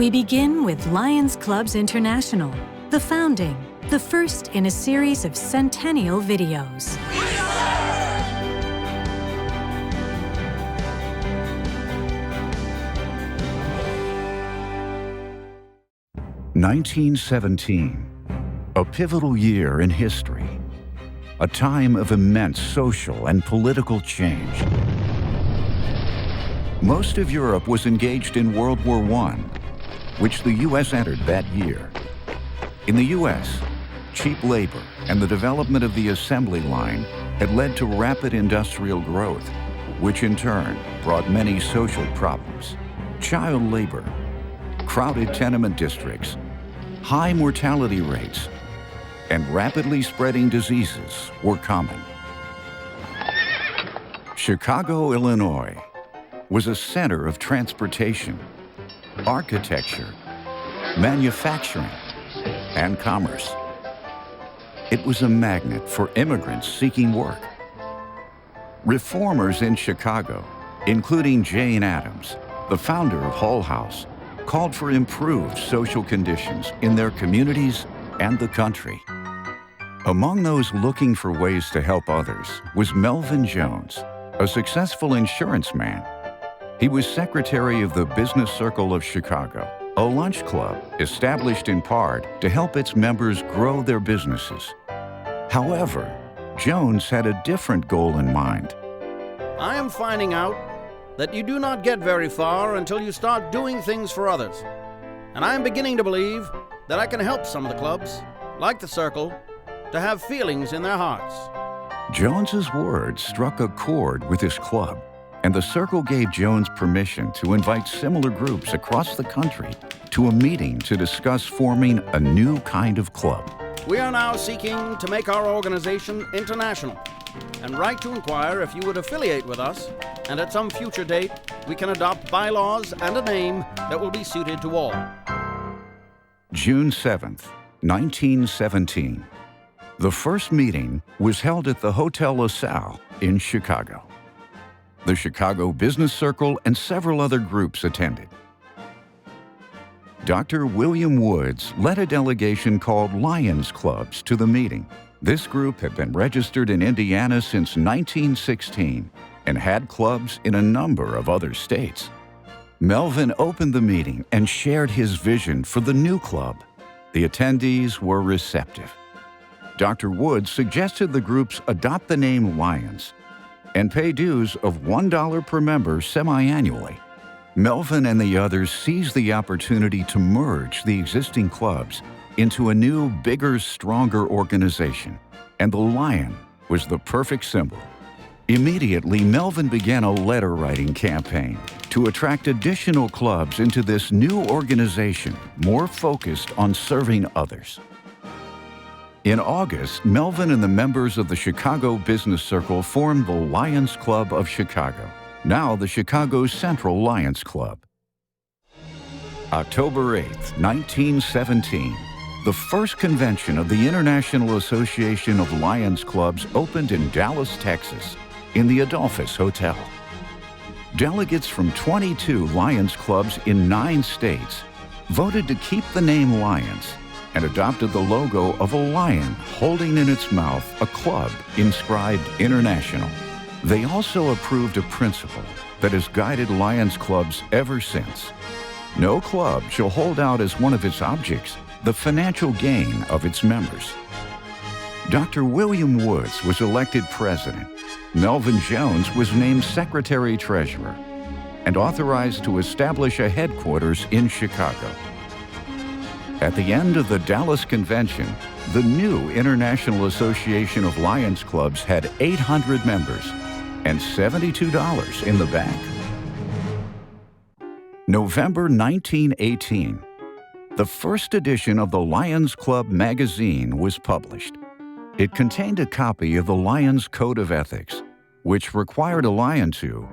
We begin with Lions Clubs International, the founding, the first in a series of centennial videos. 1917, a pivotal year in history, a time of immense social and political change. Most of Europe was engaged in World War I, which the U.S. entered that year. In the U.S., cheap labor and the development of the assembly line had led to rapid industrial growth, which in turn brought many social problems. Child labor, crowded tenement districts, high mortality rates, and rapidly spreading diseases were common. Chicago, Illinois, was a center of transportation, architecture, manufacturing, and commerce. It was a magnet for immigrants seeking work. Reformers in Chicago, including Jane Addams, the founder of Hull House, called for improved social conditions in their communities and the country. Among those looking for ways to help others was Melvin Jones, a successful insurance man. He was secretary of the Business Circle of Chicago, a lunch club established in part to help its members grow their businesses. However, Jones had a different goal in mind. I am finding out that you do not get very far until you start doing things for others. And I am beginning to believe that I can help some of the clubs, like the Circle, to have feelings in their hearts. Jones's words struck a chord with his club, and the Circle gave Jones permission to invite similar groups across the country to a meeting to discuss forming a new kind of club. We are now seeking to make our organization international, and write to inquire if you would affiliate with us, and at some future date, we can adopt bylaws and a name that will be suited to all. June 7th, 1917. The first meeting was held at the Hotel LaSalle in Chicago. The Chicago Business Circle and several other groups attended. Dr. William Woods led a delegation called Lions Clubs to the meeting. This group had been registered in Indiana since 1916 and had clubs in a number of other states. Melvin opened the meeting and shared his vision for the new club. The attendees were receptive. Dr. Woods suggested the groups adopt the name Lions and pay dues of $1 per member semi-annually. Melvin and the others seized the opportunity to merge the existing clubs into a new, bigger, stronger organization, and the lion was the perfect symbol. Immediately, Melvin began a letter-writing campaign to attract additional clubs into this new organization, more focused on serving others. In August, Melvin and the members of the Chicago Business Circle formed the Lions Club of Chicago, now the Chicago Central Lions Club. October 8, 1917, the first convention of the International Association of Lions Clubs opened in Dallas, Texas, in the Adolphus Hotel. Delegates from 22 Lions clubs in 9 states voted to keep the name Lions and adopted the logo of a lion holding in its mouth a club inscribed International. They also approved a principle that has guided Lions clubs ever since. No club shall hold out as one of its objects the financial gain of its members. Dr. William Woods was elected president. Melvin Jones was named secretary-treasurer and authorized to establish a headquarters in Chicago. At the end of the Dallas convention, the new International Association of Lions Clubs had 800 members and $72 in the bank. November 1918, the first edition of the Lions Club magazine was published. It contained a copy of the Lions Code of Ethics, which required a lion to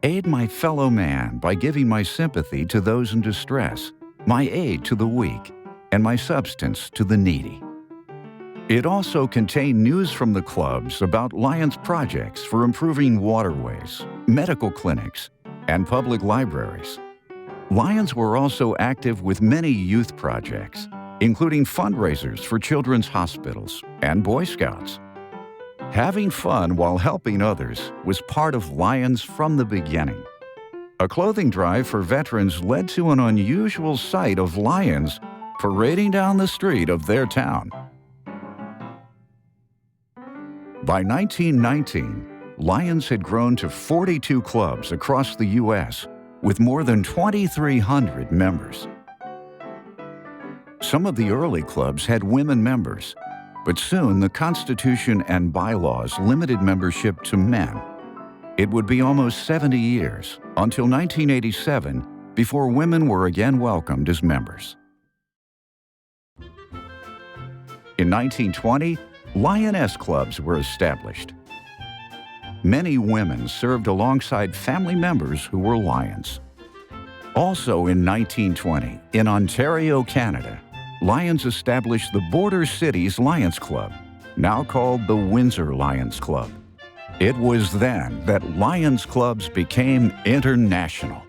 aid my fellow man by giving my sympathy to those in distress, my aid to the weak, and my substance to the needy. It also contained news from the clubs about Lions projects for improving waterways, medical clinics, and public libraries. Lions were also active with many youth projects, including fundraisers for children's hospitals and Boy Scouts. Having fun while helping others was part of Lions from the beginning. A clothing drive for veterans led to an unusual sight of lions parading down the street of their town. By 1919, Lions had grown to 42 clubs across the U.S. with more than 2,300 members. Some of the early clubs had women members, but soon the Constitution and bylaws limited membership to men. It would be almost 70 years, until 1987, before women were again welcomed as members. In 1920, Lioness clubs were established. Many women served alongside family members who were Lions. Also in 1920, in Ontario, Canada, Lions established the Border Cities Lions Club, now called the Windsor Lions Club. It was then that Lions clubs became international.